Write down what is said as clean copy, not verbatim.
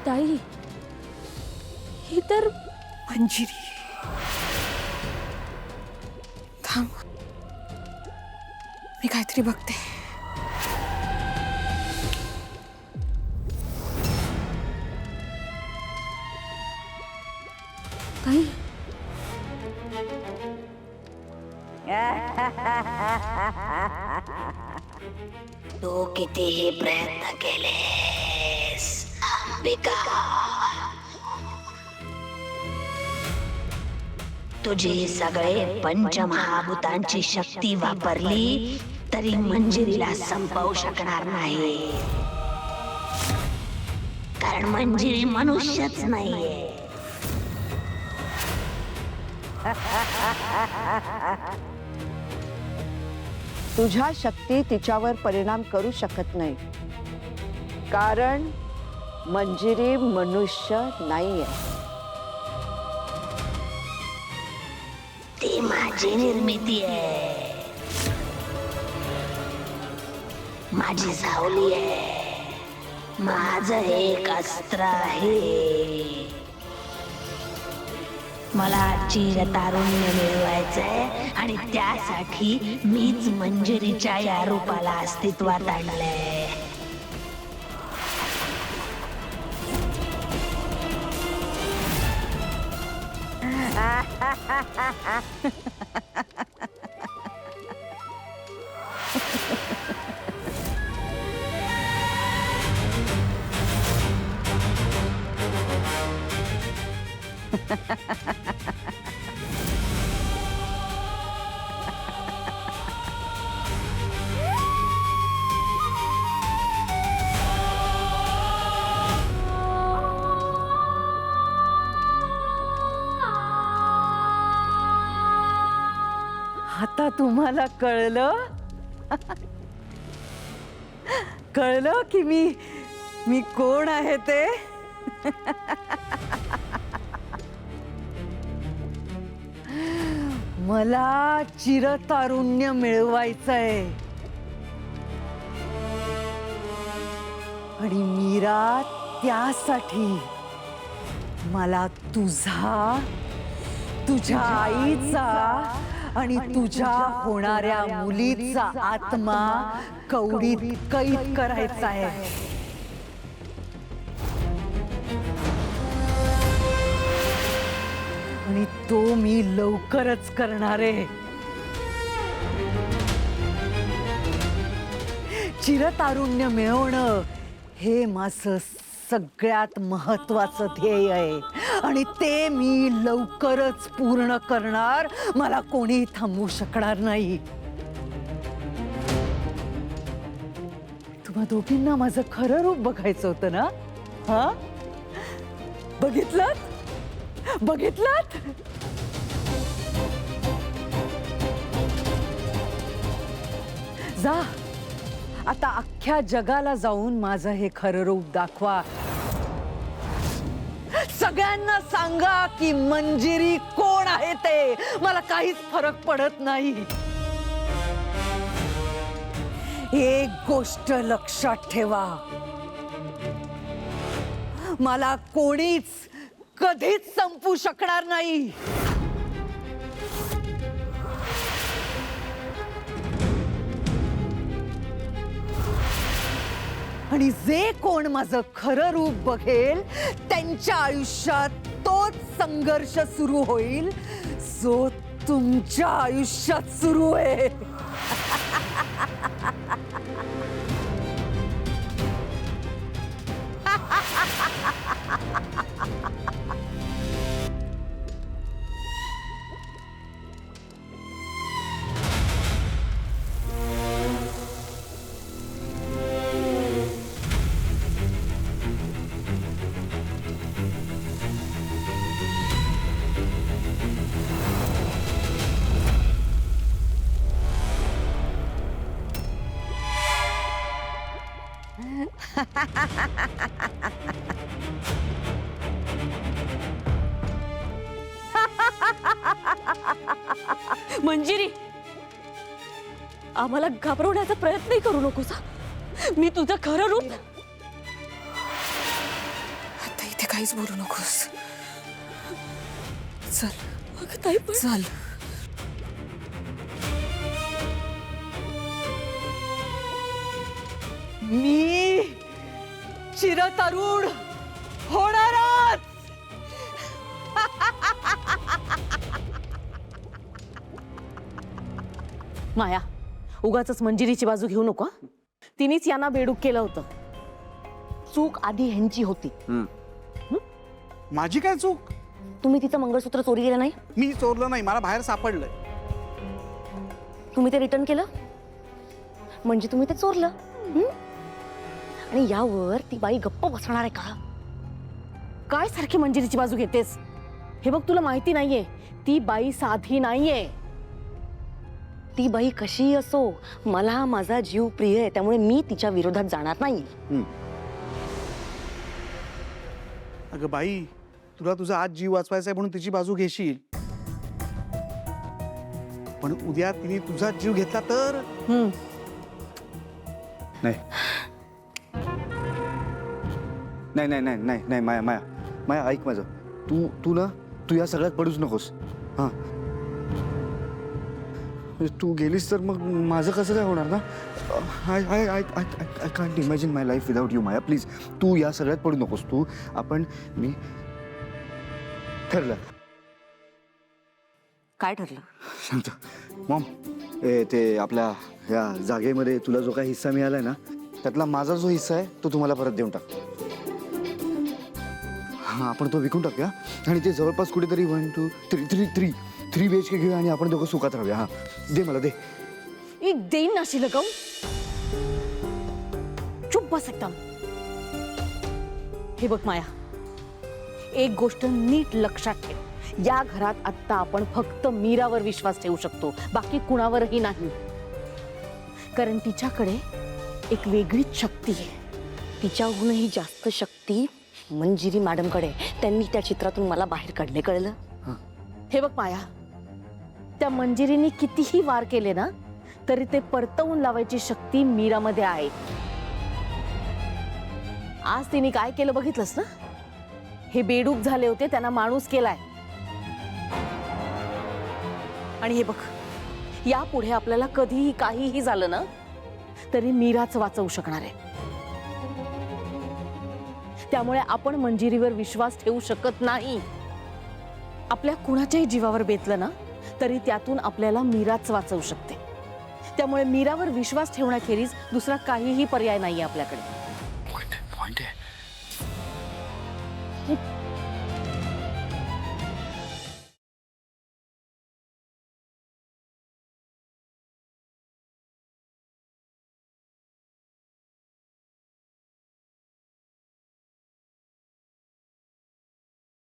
ताई, ही तर मंजिरी, थांब, मी काहीतरी बघते. ताई, तू कितीही प्रयत्न केलेस अंबिका, तुझी सगळे पंचमहाभूतांची शक्ती वापरली तरी मंजिरीला संपवू शकणार नाही, कारण मंजिरी मनुष्यच नाहीये. तुझ्या शक्ती तिच्यावर परिणाम करू शकत नाही, कारण मंजिरी मनुष्य नाहीये. ती माझी निर्मिती आहे, माझी सावली आहे, माझं एक अस्त्र आहे. मला चिरतारुण्य मिळवायचंय आणि त्यासाठी मीच मंजिरीच्या या रूपाला अस्तित्वात आणलंय. आता तुम्हाला कळलं? कळलं की मी कोण आहे ते? मला चिरतारुण्य मिळवायचंय आणि मीरा त्यासाठी मला तुझ्या आईचा आणि तुझ्या होणाऱ्या मुलीचा आत्मा कवडीत कैद करायचा आहे. आणि तो मी लवकरच करणार आहे. चिरतारुण्य मिळवणं हे माझं सगळ्यात महत्वाचं ध्येय आहे आणि ते मी लवकरच पूर्ण करणार. मला कोणी थांबवू शकणार नाही. तुम्हा दोघींना माझं खरं रूप बघायचं होतं ना? हा, बघितलं? जा, आता अख्ख्या जगाला जाऊन माझं हे खरं रूप दाखवा. सगळ्यांना सांगा की मंजिरी कोण आहे ते. मला काहीच फरक पडत नाही. एक गोष्ट लक्षात ठेवा, मला कोणीच कधीच संपू शकणार नाही. आणि जे कोण माझं खरं रूप बघेल त्यांच्या आयुष्यात तोच संघर्ष सुरू होईल जो तुमच्या आयुष्यात सुरू आहे. मंजिरी, आम्हाला घाबरवण्याचा प्रयत्नही करू नकोस हा. मी तुझं खरं रूप आता इथे काहीच बोलू नकोस. चल अगं ताई पण चल. मी चिरतरुण होणारच. माया उगाच मंजिरीची बाजू घेऊ नको हं? तिनेच यांना बेडूक केलं होतं. चूक आधी ह्यांची होती. माझी काय चूक? तुम्ही तिचं मंगळसूत्र चोरी केलं नाही, मी चोरलं नाही, मला बाहेर सापडलंय. तुम्ही ते रिटर्न केलं म्हणजे तुम्ही ते चोरलं. हं? आणि यावर ती बाई गप्प बसणार आहे का? काय सारखी मंजिरीची बाजू घेतेस? हे बघ तुला माहिती नाहीये, ती बाई साधी नाहीये. ती बाई कशी असो मला माझा जीव प्रिय आहे, त्यामुळे मी तिच्या विरोधात जाणार नाही. अगं बाई, तुला तुझा आज जीव वाचवायचा आहे म्हणून तिची बाजू घेशील, पण उद्या तिने तुझा जीव घेतला तर? हं. नाही नाही नाही नाही नाही नाही माया माया माया ऐक माझं. तू तू ना तू या सगळ्यात पडूच नकोस. हां तू गेलीस तर मग माझं कसं काय होणार ना? I I I I I can't imagine my life without you Maya. Please तू या सगळ्यात पडू नकोस. मी ठरलं. काय ठरलं? सांगतो मॉम. ते आपल्या ह्या जागेमध्ये तुला जो काही हिस्सा मिळालाय ना, त्यातला माझा जो हिस्सा आहे तो तुम्हाला परत देऊन टाक. हां आपण तो विकून टाकूया आणि ते जवळपास कुठेतरी 1 2 3 BHK घेऊया आणि आपण दोघं सुखात राहूया. हां दे मला दे. एक देईन नाशील का? चुप बस एकदम. हे बघ माया, एक गोष्ट नीट लक्षात ठेव. या घरात आत्ता आपण फक्त मीरावर विश्वास ठेवू शकतो, बाकी कुणावरही नाही. कारण तिच्याकडे एक वेगळीच शक्ती आहे. तिच्याहूनही जास्त शक्ती मंजिरी मॅडमकडे. त्यांनी त्या चित्रातून मला बाहेर काढले, कळलं? हे बघ माया, त्या मंजिरीने कितीही वार केले ना तरी ते परतवून लावायची शक्ती मीरामध्ये आहे. आज तिने काय केलं बघितलंस ना? हे बेडूक झाले होते, त्यांना माणूस केलाय. आणि हे बघ, यापुढे आपल्याला कधीही काहीही झालं ना तरी मीराच वाचवू शकणार आहे. त्यामुळे आपण मंजिरीवर विश्वास ठेवू शकत नाही. आपल्या कुणाच्याही जीवावर बेतलं ना तरी त्यातून आपल्याला मीराच वाचवू शकते. त्यामुळे मीरावर विश्वास ठेवण्याखेरीज दुसरा काहीही पर्याय नाहीये आपल्याकडे. पॉइंट आहे.